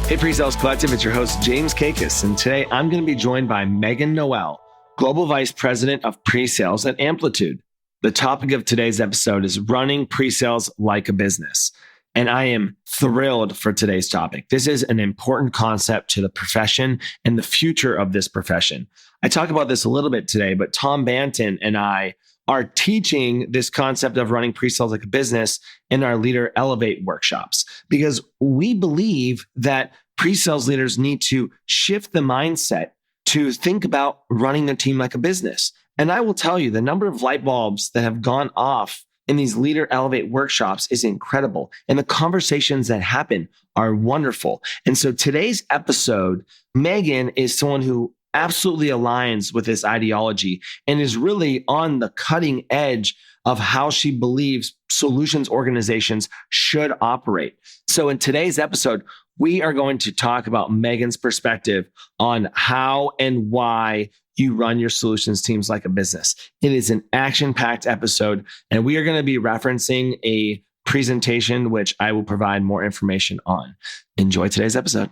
Hey, PreSales Collective, it's your host, James Kakis, and today I'm going to be joined by Meghan Noel, Global Vice President of PreSales at Amplitude. The topic of today's episode is running PreSales like a business, and I am thrilled for today's topic. This is an important concept to the profession and the future of this profession. I talk about this a little bit today, but Tom Banton and I are teaching this concept of running PreSales like a business in our Leader Elevate workshops, because we believe that PreSales leaders need to shift the mindset to think about running their team like a business. And I will tell you, the number of light bulbs that have gone off in these Leader Elevate workshops is incredible. And the conversations that happen are wonderful. And so today's episode, Meghan is someone who absolutely aligns with this ideology and is really on the cutting edge of how she believes solutions organizations should operate. So in today's episode, we are going to talk about Meghan's perspective on how and why you run your solutions teams like a business. It is an action-packed episode, and we are going to be referencing a presentation which I will provide more information on. Enjoy today's episode.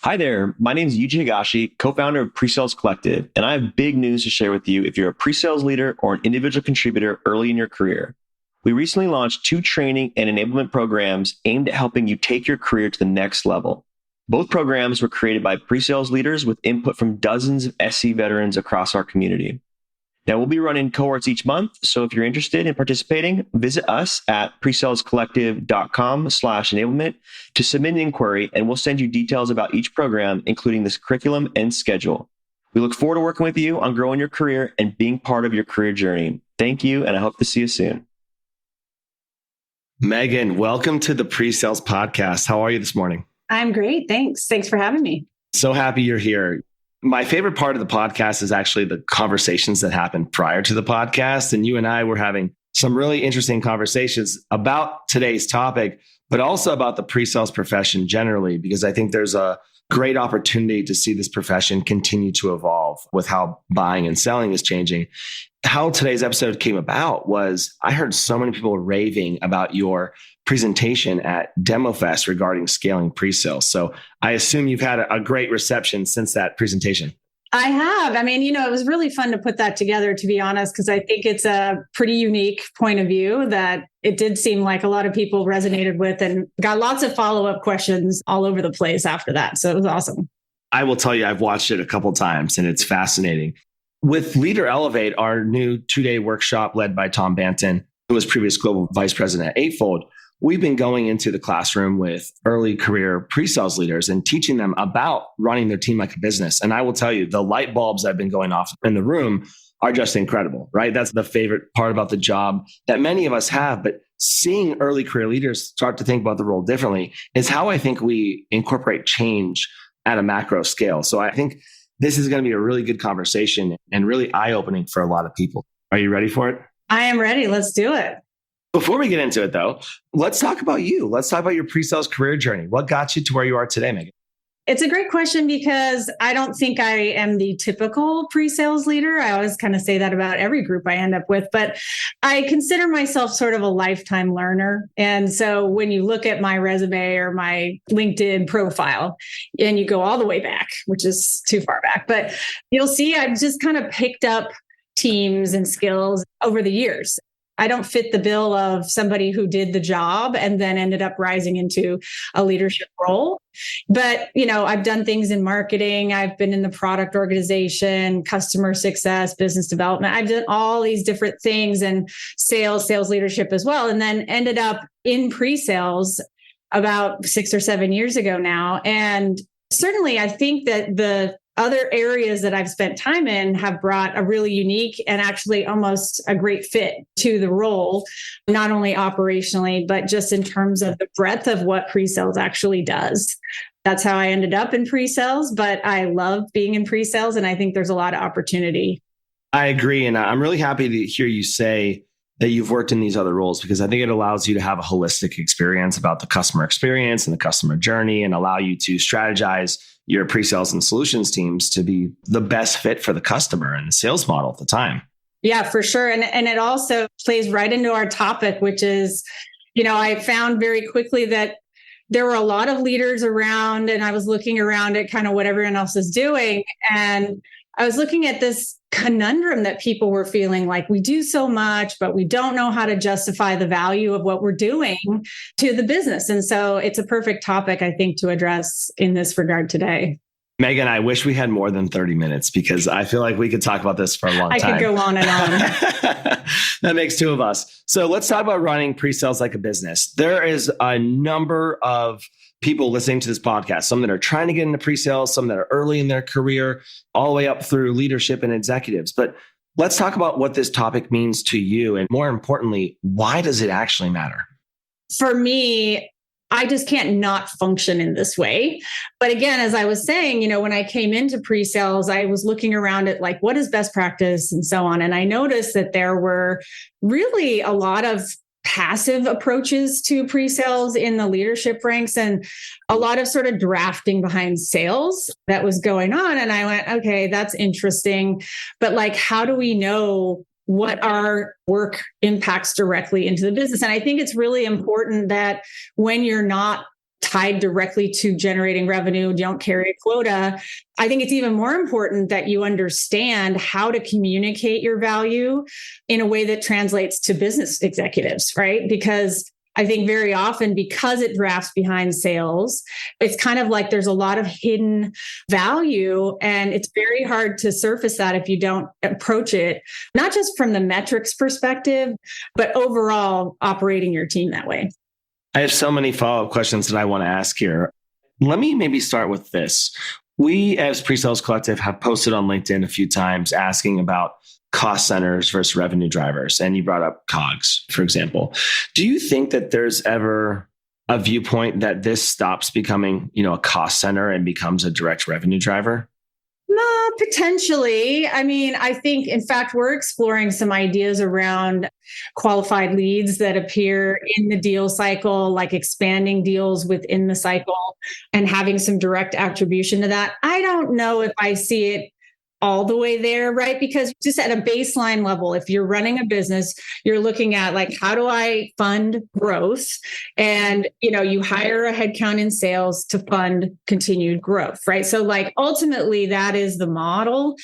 Hi there, my name is Yuji Higashi, co-founder of PreSales Collective, and I have big news to share with you if you're a pre-sales leader or an individual contributor early in your career. We recently launched 2 training and enablement programs aimed at helping you take your career to the next level. Both programs were created by pre-sales leaders with input from dozens of SC veterans across our community. Now, we'll be running cohorts each month, so if you're interested in participating, visit us at presalescollective.com/enablement to submit an inquiry, and we'll send you details about each program, including this curriculum and schedule. We look forward to working with you on growing your career and being part of your career journey. Thank you, and I hope to see you soon. Meghan, welcome to the PreSales podcast. How are you this morning? I'm great. Thanks. Thanks for having me. So happy you're here. My favorite part of the podcast is actually the conversations that happen prior to the podcast. And you and I were having some really interesting conversations about today's topic, but also about the pre-sales profession generally, because I think there's a great opportunity to see this profession continue to evolve with how buying and selling is changing. How today's episode came about was I heard so many people raving about your presentation at DemoFest regarding scaling pre-sales. So I assume you've had a great reception since that presentation. I have. I mean, it was really fun to put that together, to be honest, because I think it's a pretty unique point of view that it did seem like a lot of people resonated with and got lots of follow-up questions all over the place after that. So it was awesome. I will tell you, I've watched it a couple of times and it's fascinating. With Leader Elevate, our new 2-day workshop led by Tom Banton, who was previous global vice president at Eightfold, we've been going into the classroom with early career pre-sales leaders and teaching them about running their team like a business. And I will tell you, the light bulbs that have been going off in the room are just incredible, right? That's the favorite part about the job that many of us have. But seeing early career leaders start to think about the role differently is how I think we incorporate change at a macro scale. So I think this is going to be a really good conversation and really eye-opening for a lot of people. Are you ready for it? I am ready. Let's do it. Before we get into it, though, let's talk about you. Let's talk about your pre-sales career journey. What got you to where you are today, Meghan? It's a great question because I don't think I am the typical pre-sales leader. I always kind of say that about every group I end up with, but I consider myself sort of a lifetime learner. And so when you look at my resume or my LinkedIn profile and you go all the way back, which is too far back, but you'll see I've just kind of picked up teams and skills over the years. I don't fit the bill of somebody who did the job and then ended up rising into a leadership role. But, I've done things in marketing. I've been in the product organization, customer success, business development. I've done all these different things and sales leadership as well. And then ended up in pre-sales about 6 or 7 years ago now. And certainly I think that the other areas that I've spent time in have brought a really unique and actually almost a great fit to the role, not only operationally, but just in terms of the breadth of what pre-sales actually does. That's how I ended up in pre-sales, but I love being in pre-sales and I think there's a lot of opportunity. I agree. And I'm really happy to hear you say that you've worked in these other roles, because I think it allows you to have a holistic experience about the customer experience and the customer journey and allow you to strategize your pre-sales and solutions teams to be the best fit for the customer and the sales model at the time. Yeah, for sure. And it also plays right into our topic, which is, I found very quickly that there were a lot of leaders around, and I was looking around at kind of what everyone else is doing. And I was looking at this conundrum that people were feeling like we do so much, but we don't know how to justify the value of what we're doing to the business. And so it's a perfect topic, I think, to address in this regard today. Meghan, I wish we had more than 30 minutes because I feel like we could talk about this for a long time. I could go on and on. That makes two of us. So let's talk about running pre-sales like a business. There is a number of people listening to this podcast, some that are trying to get into pre-sales, some that are early in their career, all the way up through leadership and executives. But let's talk about what this topic means to you. And more importantly, why does it actually matter? For me, I just can't not function in this way. But again, as I was saying, when I came into pre-sales, I was looking around at like, what is best practice and so on. And I noticed that there were really a lot of passive approaches to pre-sales in the leadership ranks and a lot of sort of drafting behind sales that was going on. And I went, okay, that's interesting. But like, how do we know what our work impacts directly into the business? And I think it's really important that when you're not tied directly to generating revenue, you don't carry a quota, I think it's even more important that you understand how to communicate your value in a way that translates to business executives, right? Because I think very often, because it drafts behind sales, it's kind of like there's a lot of hidden value, and it's very hard to surface that if you don't approach it, not just from the metrics perspective, but overall operating your team that way. I have so many follow-up questions that I want to ask here. Let me maybe start with this. We as PreSales Collective have posted on LinkedIn a few times asking about cost centers versus revenue drivers. And you brought up COGS, for example. Do you think that there's ever a viewpoint that this stops becoming, a cost center and becomes a direct revenue driver? No, potentially. I mean, I think, in fact, we're exploring some ideas around qualified leads that appear in the deal cycle, like expanding deals within the cycle and having some direct attribution to that. I don't know if I see it all the way there, right? Because just at a baseline level, if you're running a business, you're looking at like, how do I fund growth? And, you hire a headcount in sales to fund continued growth, right? So like, ultimately that is the model.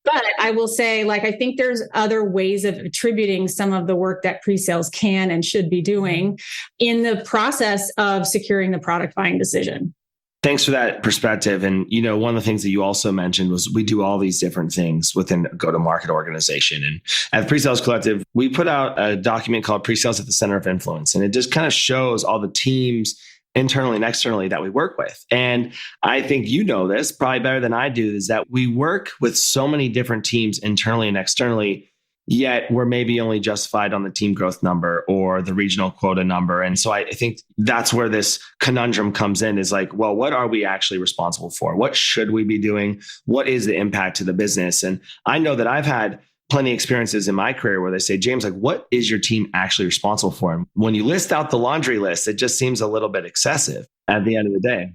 But I will say, like, I think there's other ways of attributing some of the work that pre-sales can and should be doing in the process of securing the product buying decision. Thanks for that perspective. And, one of the things that you also mentioned was we do all these different things within a go-to-market organization. And at PreSales Collective, we put out a document called Pre-Sales at the Center of Influence. And it just kind of shows all the teams internally and externally that we work with. And I think this probably better than I do, is that we work with so many different teams internally and externally, yet we're maybe only justified on the team growth number or the regional quota number. And so I think that's where this conundrum comes in, is like, well, what are we actually responsible for? What should we be doing? What is the impact to the business? And I know that I've had plenty of experiences in my career where they say, James, like, what is your team actually responsible for? And when you list out the laundry list, it just seems a little bit excessive at the end of the day.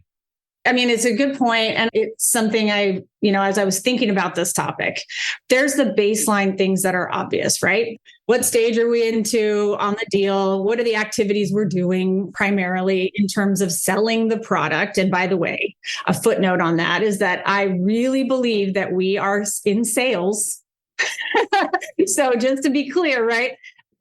I mean, it's a good point. And it's something as I was thinking about this topic, there's the baseline things that are obvious, right? What stage are we into on the deal? What are the activities we're doing primarily in terms of selling the product? And by the way, a footnote on that is that I really believe that we are in sales. So just to be clear, right?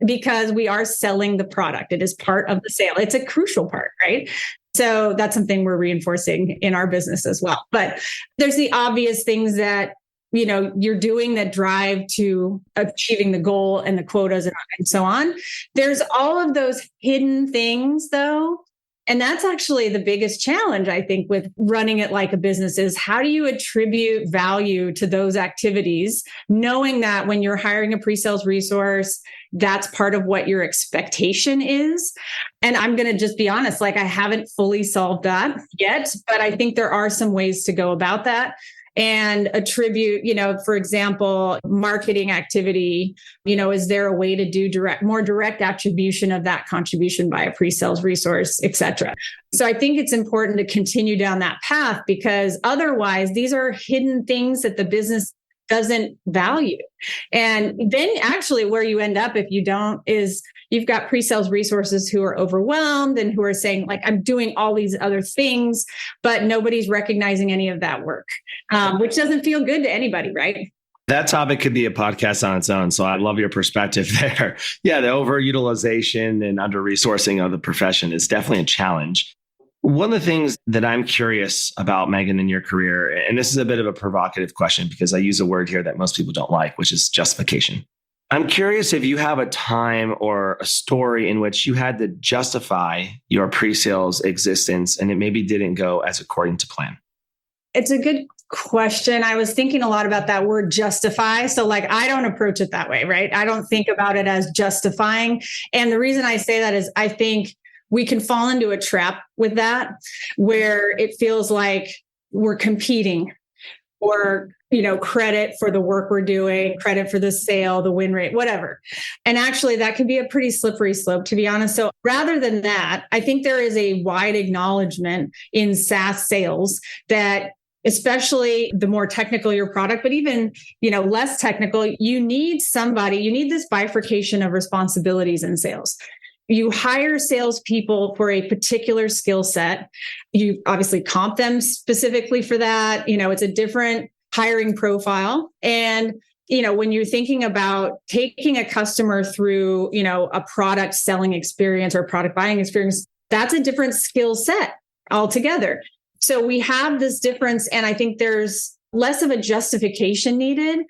Because we are selling the product. It is part of the sale. It's a crucial part, right? So that's something we're reinforcing in our business as well. But there's the obvious things that, you're doing that drive to achieving the goal and the quotas and so on. There's all of those hidden things though. And that's actually the biggest challenge, I think, with running it like a business, is how do you attribute value to those activities, knowing that when you're hiring a pre-sales resource, that's part of what your expectation is. And I'm going to just be honest, like, I haven't fully solved that yet, but I think there are some ways to go about that. And attribute, for example, marketing activity, is there a way to do more direct attribution of that contribution by a pre-sales resource, et cetera. So I think it's important to continue down that path, because otherwise these are hidden things that the business doesn't value. And then actually where you end up if you don't is you've got pre-sales resources who are overwhelmed and who are saying like, I'm doing all these other things, but nobody's recognizing any of that work, which doesn't feel good to anybody, right? That topic could be a podcast on its own. So I love your perspective there. Yeah, the overutilization and under-resourcing of the profession is definitely a challenge. One of the things that I'm curious about, Meghan, in your career, and this is a bit of a provocative question because I use a word here that most people don't like, which is justification. I'm curious if you have a time or a story in which you had to justify your pre-sales existence and it maybe didn't go as according to plan. It's a good question. I was thinking a lot about that word justify. So like, I don't approach it that way, right? I don't think about it as justifying. And the reason I say that is I think we can fall into a trap with that where it feels like we're competing or, credit for the work we're doing, credit for the sale, the win rate, whatever. And actually that can be a pretty slippery slope, to be honest. So rather than that, I think there is a wide acknowledgement in SaaS sales that especially the more technical your product, but even, less technical, you need this bifurcation of responsibilities in sales. You hire salespeople for a particular skill set. You obviously comp them specifically for that. It's a different hiring profile. And, when you're thinking about taking a customer through, a product selling experience or product buying experience, that's a different skill set altogether. So we have this difference. And I think there's less of a justification needed,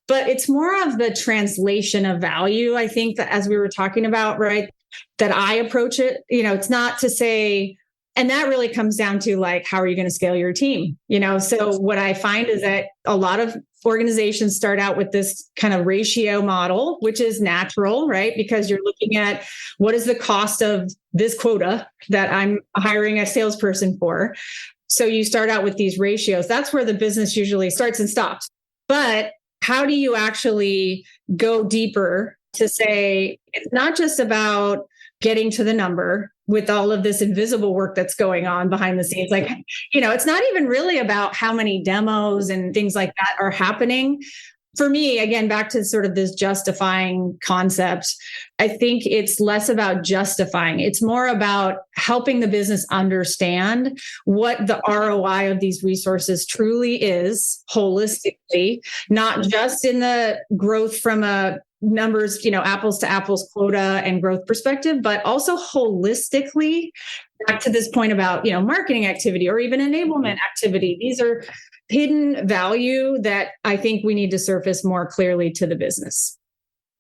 but it's more of the translation of value. I think that as we were talking about, right, that I approach it, it's not to say, and that really comes down to like, how are you going to scale your team? So what I find is that a lot of organizations start out with this kind of ratio model, which is natural, right? Because you're looking at what is the cost of this quota that I'm hiring a salesperson for. So you start out with these ratios. That's where the business usually starts and stops. But how do you actually go deeper to say, it's not just about getting to the number with all of this invisible work that's going on behind the scenes. Like, it's not even really about how many demos and things like that are happening. For me, again, back to sort of this justifying concept, I think it's less about justifying. It's more about helping the business understand what the ROI of these resources truly is holistically, not just in the growth from a numbers, apples to apples quota and growth perspective, but also holistically back to this point about, marketing activity or even enablement activity. These are hidden value that I think we need to surface more clearly to the business.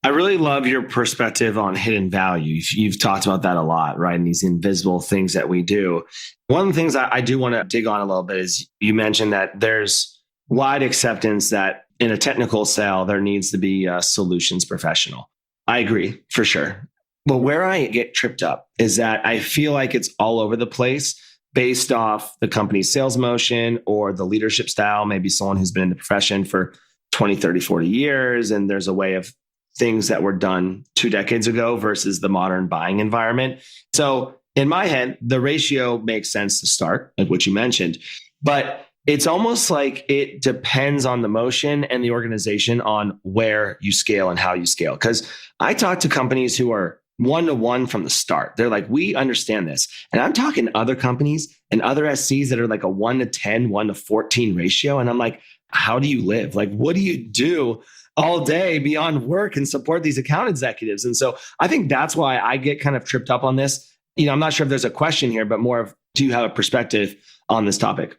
I really love your perspective on hidden value. You've talked about that a lot, right? And these invisible things that we do. One of the things I do want to dig on a little bit is you mentioned that there's wide acceptance that in a technical sale, there needs to be a solutions professional. I agree for sure. But where I get tripped up is that I feel like it's all over the place based off the company's sales motion or the leadership style, maybe someone who's been in the profession for 20, 30, 40 years. And there's a way of things that were done 2 decades ago versus the modern buying environment. So in my head, the ratio makes sense to start, like what you mentioned, but it's almost like it depends on the motion and the organization on where you scale and how you scale. Because I talk to companies who are 1-to-1 from the start. They're like, we understand this. And I'm talking other companies and other SCs that are like a 1-to-10, 1-to-14 ratio. And I'm like, how do you live? Like, what do you do all day beyond work and support these account executives? And so I think that's why I get kind of tripped up on this. I'm not sure if there's a question here, but more of, do you have a perspective on this topic?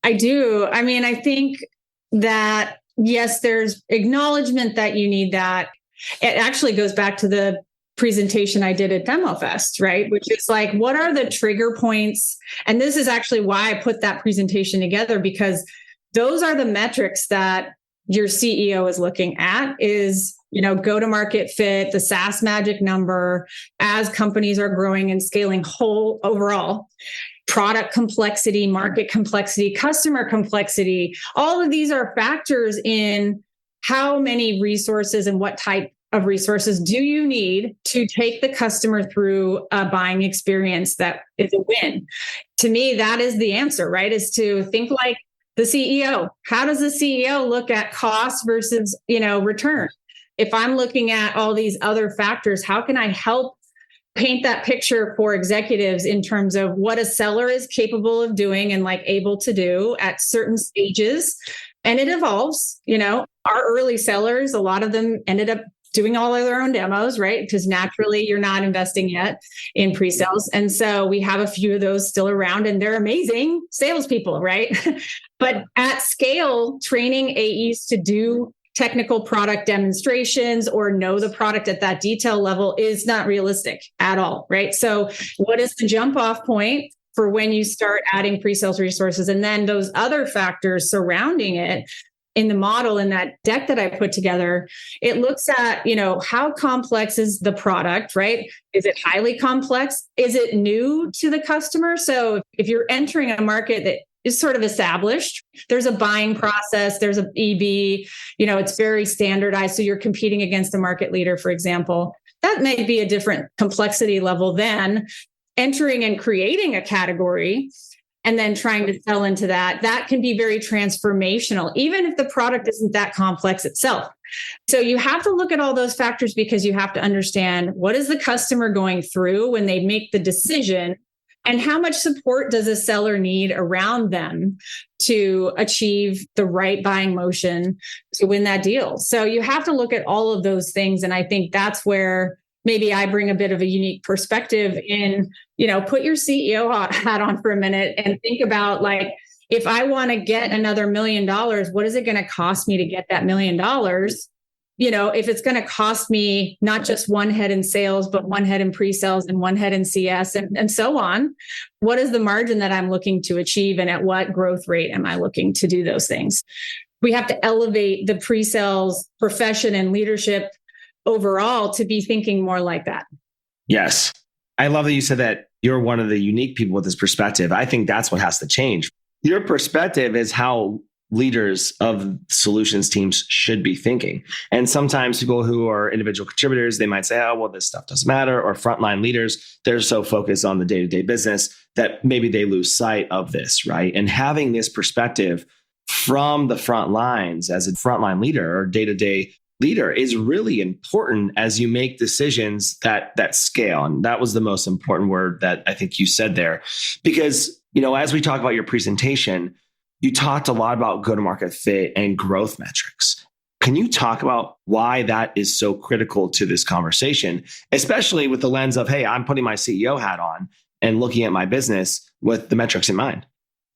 I do. I mean, I think that, yes, there's acknowledgement that you need that. It actually goes back to the presentation I did at DemoFest, right? Which is like, what are the trigger points? And this is actually why I put that presentation together, because those are the metrics that your CEO is looking at is, go-to-market fit, the SaaS magic number, as companies are growing and scaling whole overall. Product complexity, market complexity, customer complexity. All of these are factors in how many resources and what type of resources do you need to take the customer through a buying experience that is a win. To me, that is the answer, right? Is to think like The CEO. How does the CEO look at cost versus, return? If I'm looking at all these other factors, how can I help paint that picture for executives in terms of what a seller is capable of doing and able to do at certain stages? And it evolves. Our early sellers, a lot of them ended up doing all of their own demos, right? Because naturally you're not investing yet in pre-sales. And so we have a few of those still around, and they're amazing salespeople, right? But at scale, training AEs to do technical product demonstrations or know the product at that detail level is not realistic at all, right? So what is the jump off point for when you start adding pre-sales resources? And then those other factors surrounding it. In the model, in that deck that I put together, it looks at, how complex is the product, right? Is it highly complex? Is it new to the customer? So if you're entering a market that is sort of established, there's a buying process, there's an EB, it's very standardized. So you're competing against a market leader, for example. That may be a different complexity level than entering and creating a category and then trying to sell into that. That can be very transformational, even if the product isn't that complex itself. So you have to look at all those factors because you have to understand what is the customer going through when they make the decision, and how much support does a seller need around them to achieve the right buying motion to win that deal. So you have to look at all of those things. And I think that's where maybe I bring a bit of a unique perspective in, put your CEO hat on for a minute and think about if I want to get another $1 million, what is it going to cost me to get that $1 million? If it's going to cost me not just one head in sales, but one head in pre-sales and one head in CS and so on, what is the margin that I'm looking to achieve? And at what growth rate am I looking to do those things? We have to elevate the pre-sales profession and leadership overall to be thinking more like that. Yes. I love that you said that you're one of the unique people with this perspective. I think that's what has to change. Your perspective is how leaders of solutions teams should be thinking. And sometimes people who are individual contributors, they might say, oh, well, this stuff doesn't matter. Or frontline leaders, they're so focused on the day-to-day business that maybe they lose sight of this, right? And having this perspective from the front lines as a frontline leader or day-to-day leader is really important as you make decisions that scale. And that was the most important word that I think you said there. Because, as we talk about your presentation, you talked a lot about go-to-market fit and growth metrics. Can you talk about why that is so critical to this conversation, especially with the lens of, hey, I'm putting my CEO hat on and looking at my business with the metrics in mind?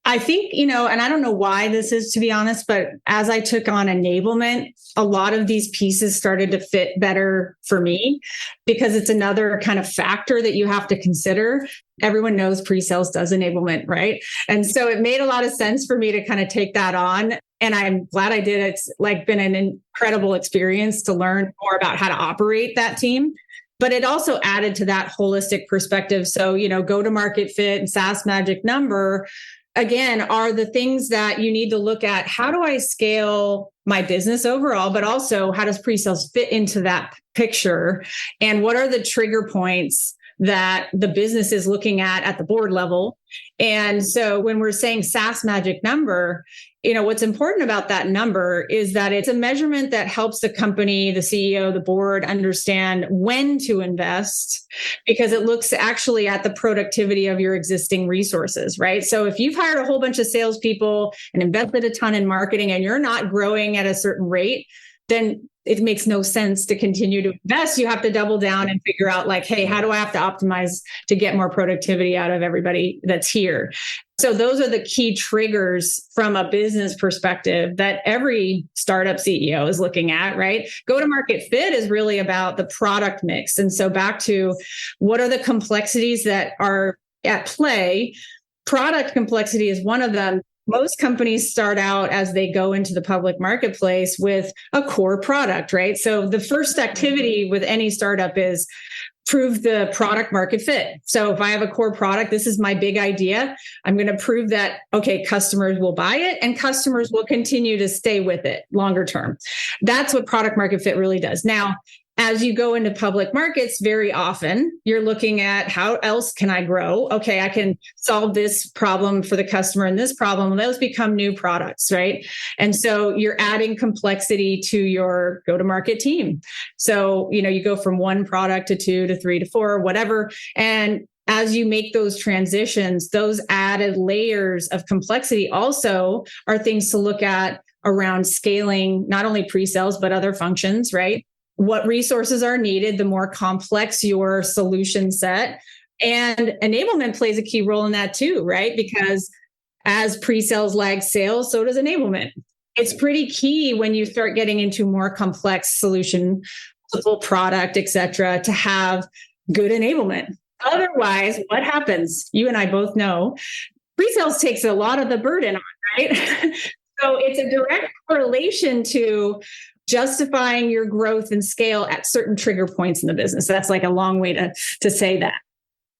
I think, and I don't know why this is, to be honest, but as I took on enablement, a lot of these pieces started to fit better for me because it's another kind of factor that you have to consider. Everyone knows pre-sales does enablement, right? And so it made a lot of sense for me to kind of take that on. And I'm glad I did. It's been an incredible experience to learn more about how to operate that team. But it also added to that holistic perspective. So, go-to-market fit and SaaS magic number, again, are the things that you need to look at. How do I scale my business overall, but also how does pre-sales fit into that picture? And what are the trigger points that the business is looking at the board level? And so when we're saying SaaS magic number, what's important about that number is that it's a measurement that helps the company, the CEO, the board understand when to invest, because it looks actually at the productivity of your existing resources, right? So if you've hired a whole bunch of salespeople and invested a ton in marketing and you're not growing at a certain rate, then it makes no sense to continue to invest. You have to double down and figure out hey, how do I have to optimize to get more productivity out of everybody that's here? So those are the key triggers from a business perspective that every startup CEO is looking at, right? Go-to-market fit is really about the product mix. And so back to what are the complexities that are at play? Product complexity is one of them. Most companies start out as they go into the public marketplace with a core product, right? So the first activity with any startup is prove the product market fit. So if I have a core product, this is my big idea. I'm going to prove that, okay, customers will buy it and customers will continue to stay with it longer term. That's what product market fit really does. Now, As you go into public markets, very often you're looking at how else can I grow? Okay, I can solve this problem for the customer and this problem. Those become new products, right? And so you're adding complexity to your go-to-market team. So, you go from one product to two to three to four, whatever. And as you make those transitions, those added layers of complexity also are things to look at around scaling, not only pre-sales, but other functions, right? What resources are needed, the more complex your solution set. And enablement plays a key role in that too, right? Because as pre-sales lags sales, so does enablement. It's pretty key when you start getting into more complex solution, full product, et cetera, to have good enablement. Otherwise, what happens? You and I both know pre-sales takes a lot of the burden on, right? So it's a direct correlation to justifying your growth and scale at certain trigger points in the business. So that's like a long way to say that.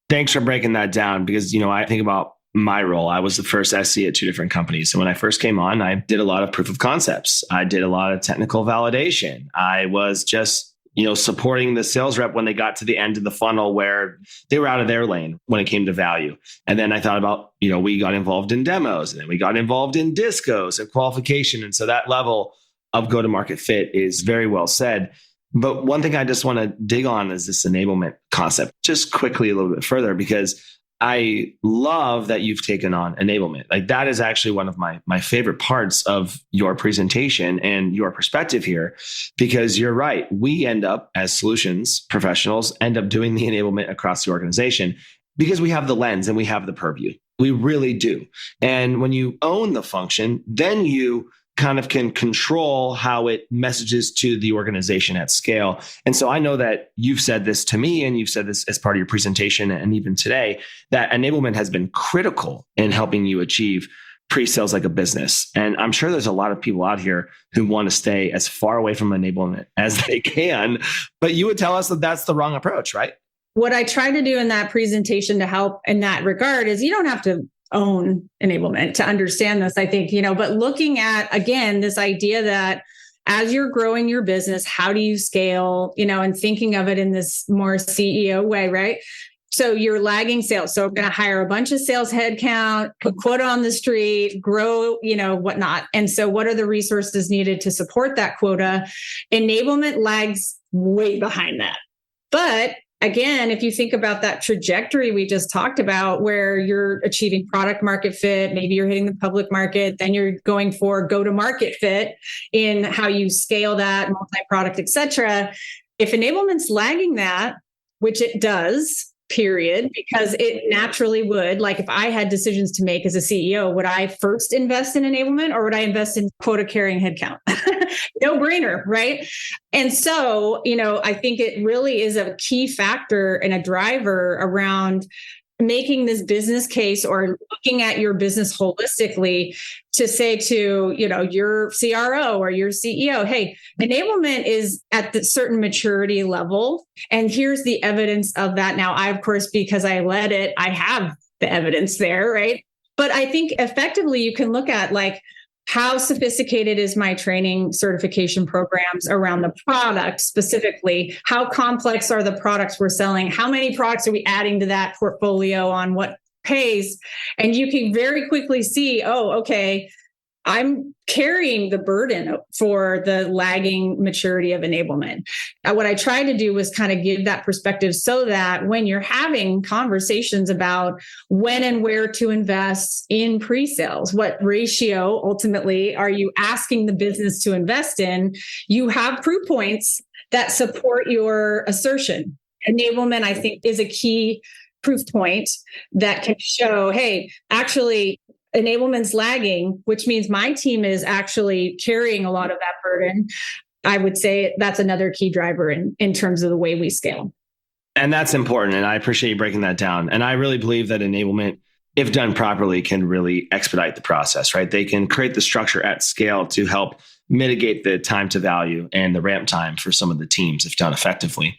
Thanks for breaking that down because, I think about my role. I was the first SE at two different companies. So when I first came on, I did a lot of proof of concepts. I did a lot of technical validation. I was just supporting the sales rep when they got to the end of the funnel where they were out of their lane when it came to value. And then I thought about, we got involved in demos and then we got involved in discos and qualification. And so that level of go-to-market fit is very well said. But one thing I just want to dig on is this enablement concept, just quickly a little bit further, because I love that you've taken on enablement. Like that is actually one of my favorite parts of your presentation and your perspective here, because you're right. We end up as solutions professionals end up doing the enablement across the organization because we have the lens and we have the purview. We really do. And when you own the function, then you kind of can control how it messages to the organization at scale. And so I know that you've said this to me and you've said this as part of your presentation and even today, that enablement has been critical in helping you achieve pre-sales like a business. And I'm sure there's a lot of people out here who want to stay as far away from enablement as they can, but you would tell us that that's the wrong approach, right? What I try to do in that presentation to help in that regard is you don't have to own enablement to understand this, I think, but looking at, again, this idea that as you're growing your business, how do you scale, and thinking of it in this more CEO way, right? So you're lagging sales. So I'm going to hire a bunch of sales headcount, put quota on the street, grow, whatnot. And so what are the resources needed to support that quota? Enablement lags way behind that. But again, if you think about that trajectory we just talked about, where you're achieving product market fit, maybe you're hitting the public market, then you're going for go-to-market fit in how you scale that, multi-product, et cetera. If enablement's lagging that, which it does, period, because it naturally would, like if I had decisions to make as a CEO, would I first invest in enablement or would I invest in quota carrying headcount? No brainer, right? And so, I think it really is a key factor and a driver around making this business case or looking at your business holistically to say to, your CRO or your CEO, hey, enablement is at the certain maturity level. And here's the evidence of that. Now, I, of course, because I led it, I have the evidence there, right? But I think effectively you can look at like, how sophisticated is my training certification programs around the product specifically? How complex are the products we're selling? How many products are we adding to that portfolio on what pace? And you can very quickly see, oh, okay, I'm carrying the burden for the lagging maturity of enablement. What I tried to do was kind of give that perspective so that when you're having conversations about when and where to invest in pre-sales, what ratio ultimately are you asking the business to invest in, you have proof points that support your assertion. Enablement, I think, is a key proof point that can show, hey, actually, enablement's lagging, which means my team is actually carrying a lot of that burden. I would say that's another key driver in terms of the way we scale. And that's important. And I appreciate you breaking that down. And I really believe that enablement, if done properly, can really expedite the process, right? They can create the structure at scale to help mitigate the time to value and the ramp time for some of the teams if done effectively.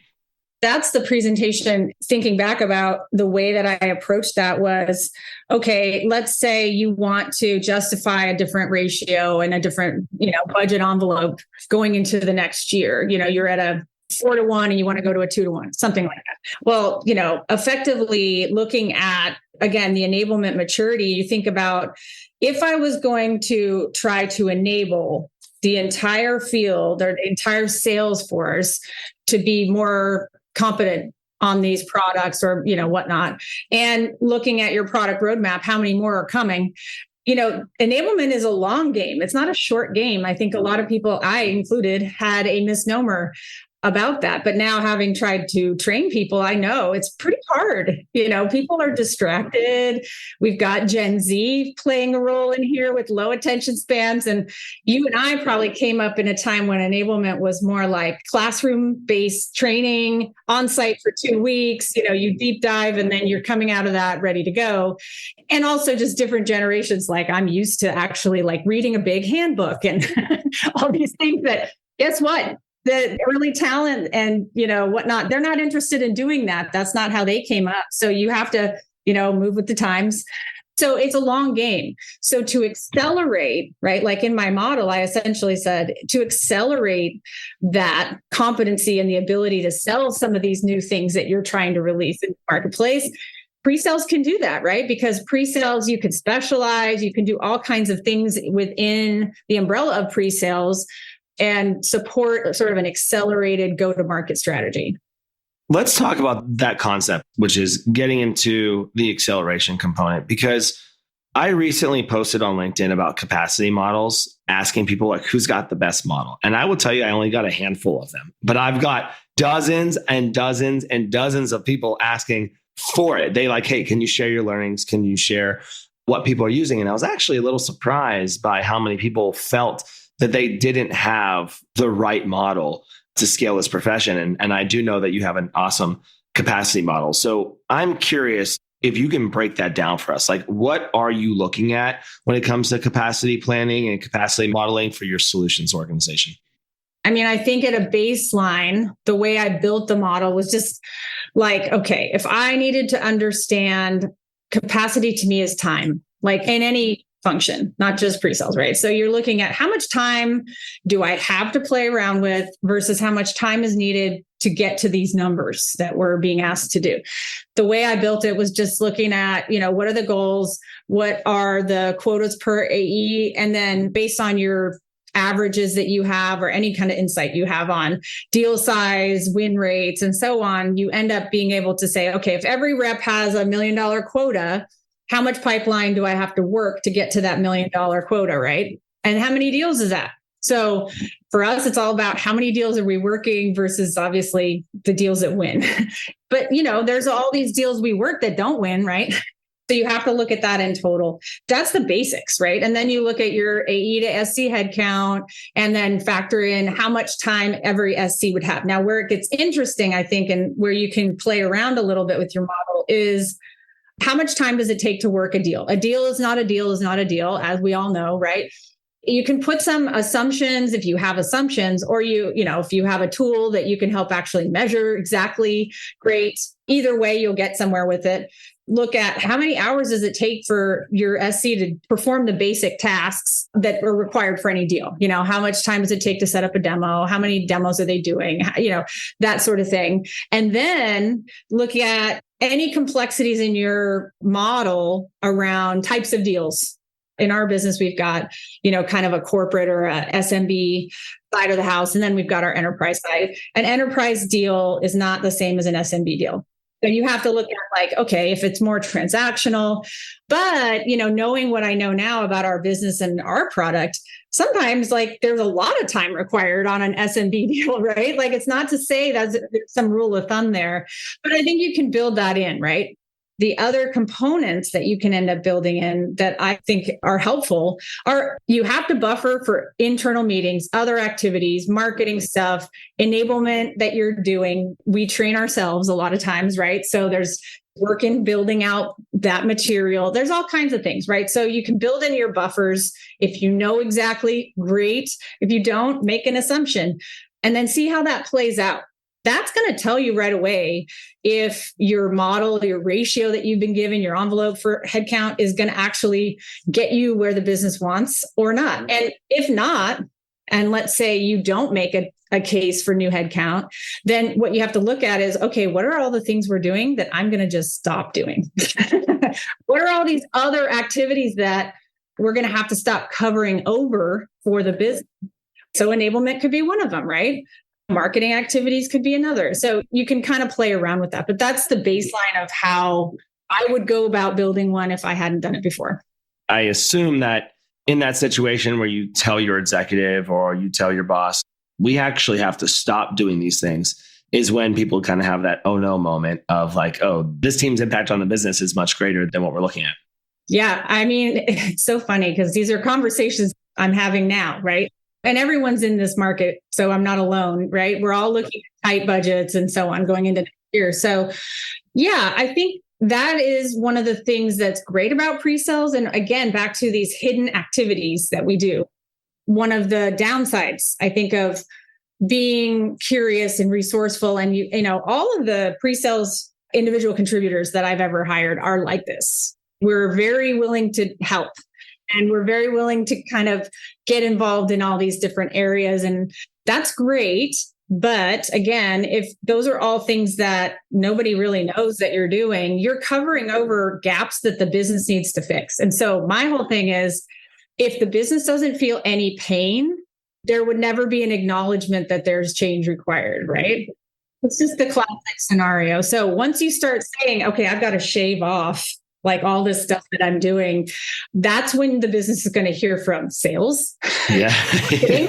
That's the presentation. Thinking back about the way that I approached that was, okay, let's say you want to justify a different ratio and a different, budget envelope going into the next year. You're at a 4-to-1 and you want to go to a 2-to-1, something like that. Well, effectively looking at, again, the enablement maturity, you think about if I was going to try to enable the entire field or the entire sales force to be more competent on these products or, whatnot, and looking at your product roadmap, how many more are coming? Enablement is a long game. It's not a short game. I think a lot of people, I included, had a misnomer about that. But now, having tried to train people, I know it's pretty hard. People are distracted. We've got Gen Z playing a role in here with low attention spans. And you and I probably came up in a time when enablement was more like classroom-based training on site for 2 weeks. You deep dive and then you're coming out of that ready to go. And also just different generations. Like I'm used to actually like reading a big handbook and all these things that, guess what? The early talent and, whatnot, they're not interested in doing that. That's not how they came up. So you have to, move with the times. So it's a long game. So to accelerate, right? Like in my model, I essentially said to accelerate that competency and the ability to sell some of these new things that you're trying to release in the marketplace. Pre-sales can do that, right? Because pre-sales, you can specialize, you can do all kinds of things within the umbrella of pre-sales and support sort of an accelerated go-to-market strategy. Let's talk about that concept, which is getting into the acceleration component, because I recently posted on LinkedIn about capacity models, asking people like, who's got the best model? And I will tell you, I only got a handful of them, but I've got dozens and dozens and dozens of people asking for it. They like, hey, can you share your learnings? Can you share what people are using? And I was actually a little surprised by how many people felt that they didn't have the right model to scale this profession. And I do know that you have an awesome capacity model. So I'm curious if you can break that down for us. Like, what are you looking at when it comes to capacity planning and capacity modeling for your solutions organization? I mean, I think at a baseline, the way I built the model was just like, okay, if I needed to understand capacity, to me is time, like in any function, not just pre-sales, right? So you're looking at how much time do I have to play around with versus how much time is needed to get to these numbers that we're being asked to do. The way I built it was just looking at, what are the goals? What are the quotas per AE? And then based on your averages that you have or any kind of insight you have on deal size, win rates, and so on, you end up being able to say, okay, if every rep has $1 million quota, how much pipeline do I have to work to get to that $1 million quota, right? And how many deals is that? So for us, it's all about how many deals are we working versus obviously the deals that win. But, there's all these deals we work that don't win, right? So you have to look at that in total. That's the basics, right? And then you look at your AE to SC headcount and then factor in how much time every SC would have. Now, where it gets interesting, I think, and where you can play around a little bit with your model is how much time does it take to work a deal? A deal is not a deal is not a deal, as we all know, right? You can put some assumptions if you have assumptions, or if you have a tool that you can help actually measure exactly, great. Either way, you'll get somewhere with it. Look at how many hours does it take for your SC to perform the basic tasks that are required for any deal? How much time does it take to set up a demo? How many demos are they doing? That sort of thing. And then look at any complexities in your model around types of deals. In our business, we've got, kind of a corporate or a SMB side of the house. And then we've got our enterprise side. An enterprise deal is not the same as an SMB deal. So you have to look at like, okay, if it's more transactional, but, knowing what I know now about our business and our product, sometimes like there's a lot of time required on an SMB deal, right? Like it's not to say there's some rule of thumb there, but I think you can build that in, right? The other components that you can end up building in that I think are helpful are you have to buffer for internal meetings, other activities, marketing stuff, enablement that you're doing. We train ourselves a lot of times, right? So there's work in building out that material. There's all kinds of things, right? So you can build in your buffers. If you know exactly, great. If you don't, make an assumption and then see how that plays out. That's going to tell you right away if your model, your ratio that you've been given, your envelope for headcount is going to actually get you where the business wants or not. And if not, and let's say you don't make a a case for new headcount, then what you have to look at is, okay, what are all the things we're doing that I'm going to just stop doing? What are all these other activities that we're going to have to stop covering over for the business? So enablement could be one of them, right? Marketing activities could be another. So you can kind of play around with that, but that's the baseline of how I would go about building one if I hadn't done it before. I assume that in that situation where you tell your executive or you tell your boss, we actually have to stop doing these things, is when people kind of have that oh no moment of like, oh, this team's impact on the business is much greater than what we're looking at. Yeah. I mean, it's so funny because these are conversations I'm having now, right? And everyone's in this market, so I'm not alone, right? We're all looking at tight budgets and so on going into next year. So yeah, I think that is one of the things that's great about pre-sales. And again, back to these hidden activities that we do. One of the downsides, I think, of being curious and resourceful, and you know, all of the pre-sales individual contributors that I've ever hired are like this. We're very willing to help, and we're very willing to kind of get involved in all these different areas. And that's great. But again, if those are all things that nobody really knows that you're doing, you're covering over gaps that the business needs to fix. And so my whole thing is, if the business doesn't feel any pain, there would never be an acknowledgement that there's change required, right? It's just the classic scenario. So once you start saying, okay, I've got to shave off like all this stuff that I'm doing, that's when the business is going to hear from sales, marketing,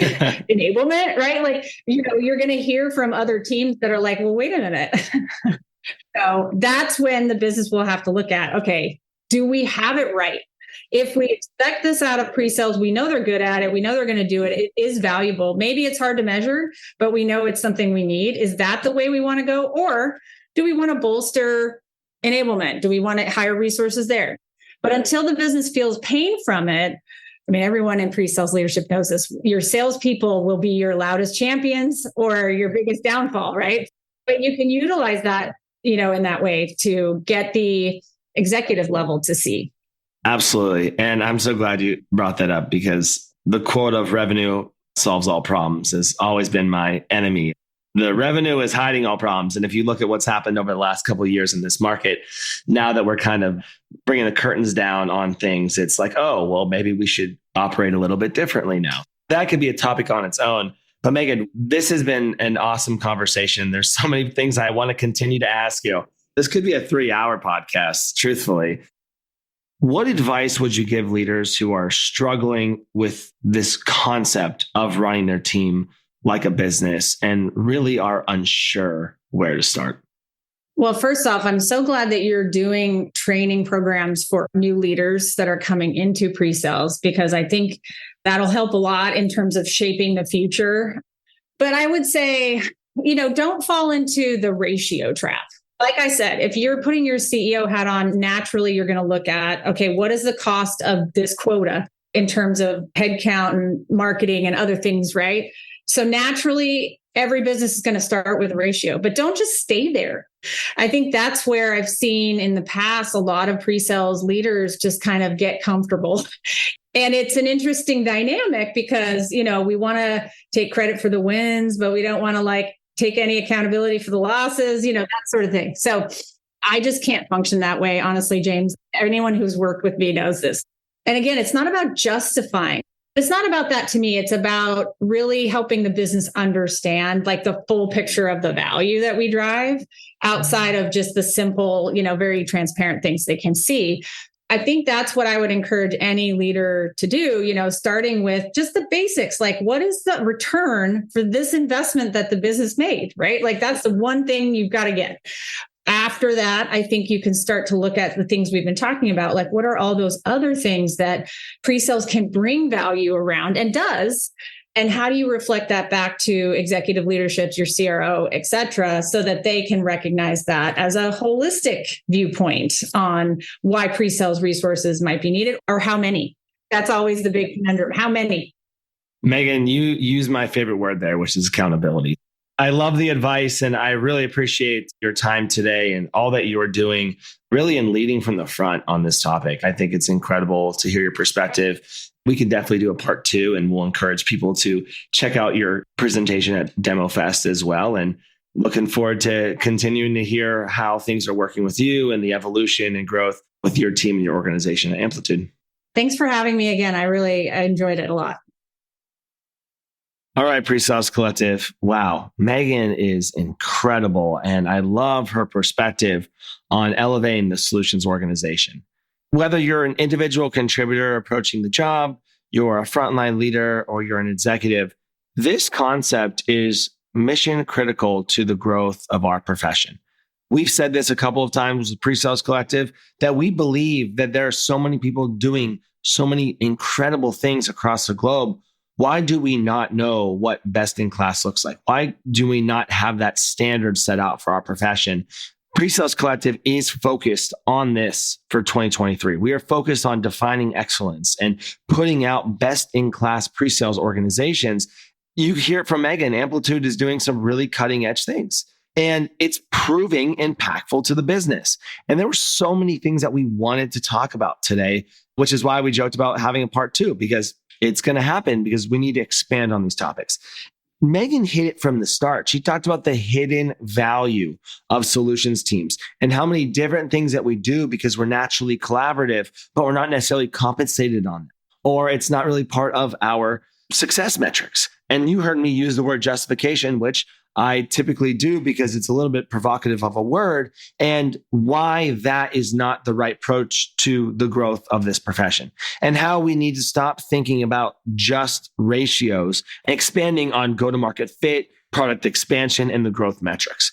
enablement, right? Like, you know, you're going to hear from other teams that are like, well, wait a minute. So that's when the business will have to look at, okay, do we have it right? If we expect this out of pre-sales, we know they're good at it. We know they're going to do it. It is valuable. Maybe it's hard to measure, but we know it's something we need. Is that the way we want to go? Or do we want to bolster enablement? Do we want to hire resources there? But until the business feels pain from it, I mean, everyone in pre-sales leadership knows this. Your salespeople will be your loudest champions or your biggest downfall, right? But you can utilize that, you know, in that way to get the executive level to see. Absolutely. And I'm so glad you brought that up, because the quote of revenue solves all problems has always been my enemy. The revenue is hiding all problems. And if you look at what's happened over the last couple of years in this market, now that we're kind of bringing the curtains down on things, it's like, oh, well, maybe we should operate a little bit differently now. That could be a topic on its own. But Meghan, this has been an awesome conversation. There's so many things I want to continue to ask you. This could be a 3-hour podcast, truthfully. What advice would you give leaders who are struggling with this concept of running their team like a business and really are unsure where to start? Well, first off, I'm so glad that you're doing training programs for new leaders that are coming into pre-sales, because I think that'll help a lot in terms of shaping the future. But I would say, you know, don't fall into the ratio trap. Like I said, if you're putting your CEO hat on, naturally, you're going to look at, okay, what is the cost of this quota in terms of headcount and marketing and other things, right? So naturally, every business is going to start with a ratio, but don't just stay there. I think that's where I've seen in the past a lot of pre-sales leaders just kind of get comfortable. And it's an interesting dynamic because, you know, we want to take credit for the wins, but we don't want to like take any accountability for the losses, you know, that sort of thing. So I just can't function that way. Honestly, James, anyone who's worked with me knows this. And again, it's not about justifying. It's not about that to me. It's about really helping the business understand like the full picture of the value that we drive outside of just the simple, you know, very transparent things they can see. I think that's what I would encourage any leader to do, you know, starting with just the basics, like what is the return for this investment that the business made, right? Like that's the one thing you've got to get. After that, I think you can start to look at the things we've been talking about, like what are all those other things that pre-sales can bring value around and does, and how do you reflect that back to executive leadership, your CRO, et cetera, so that they can recognize that as a holistic viewpoint on why pre-sales resources might be needed or how many. That's always the big conundrum. How many? Meghan, you use my favorite word there, which is accountability. I love the advice, and I really appreciate your time today and all that you are doing really in leading from the front on this topic. I think it's incredible to hear your perspective. we can definitely do a part 2, and we'll encourage people to check out your presentation at Demo Fest as well. And looking forward to continuing to hear how things are working with you and the evolution and growth with your team and your organization at Amplitude. Thanks for having me again. I really enjoyed it a lot. All right, PreSales Collective. Wow, Meghan is incredible. And I love her perspective on elevating the solutions organization. Whether you're an individual contributor approaching the job, you're a frontline leader, or you're an executive, this concept is mission critical to the growth of our profession. We've said this a couple of times with PreSales Collective, that we believe that there are so many people doing so many incredible things across the globe. Why do we not know what best in class looks like? Why do we not have that standard set out for our profession? PreSales Collective is focused on this for 2023. We are focused on defining excellence and putting out best in class pre-sales organizations. You hear it from Meghan, Amplitude is doing some really cutting edge things. And it's proving impactful to the business. And there were so many things that we wanted to talk about today, which is why we joked about having a part 2, because it's going to happen, because we need to expand on these topics. Meghan hit it from the start. She talked about the hidden value of solutions teams and how many different things that we do because we're naturally collaborative, but we're not necessarily compensated on them, or it's not really part of our success metrics. And you heard me use the word justification, which I typically do because it's a little bit provocative of a word, and why that is not the right approach to the growth of this profession, and how we need to stop thinking about just ratios, expanding on go-to-market fit, product expansion, and the growth metrics.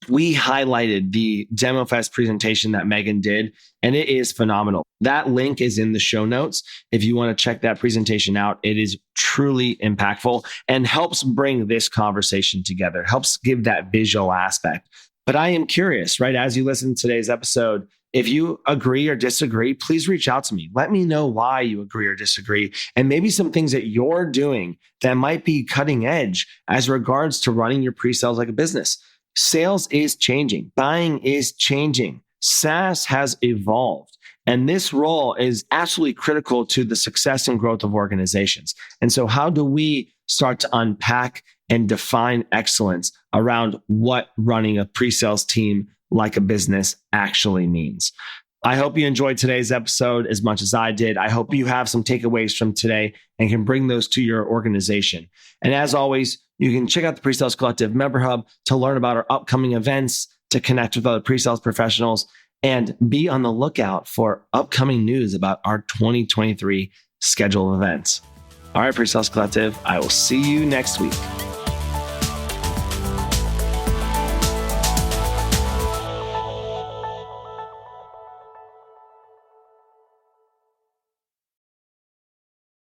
We highlighted the Demo Fest presentation that Meghan did, and it is phenomenal. That link is in the show notes. If you want to check that presentation out, it is truly impactful and helps bring this conversation together, helps give that visual aspect. But I am curious, right? As you listen to today's episode, if you agree or disagree, please reach out to me. Let me know why you agree or disagree, and maybe some things that you're doing that might be cutting edge as regards to running your pre-sales like a business. Sales is changing. Buying is changing. SaaS has evolved. And this role is absolutely critical to the success and growth of organizations. And so how do we start to unpack and define excellence around what running a pre-sales team like a business actually means? I hope you enjoyed today's episode as much as I did. I hope you have some takeaways from today and can bring those to your organization. And as always, you can check out the PreSales Collective Member Hub to learn about our upcoming events, to connect with other pre-sales professionals, and be on the lookout for upcoming news about our 2023 schedule of events. All right, PreSales Collective, I will see you next week.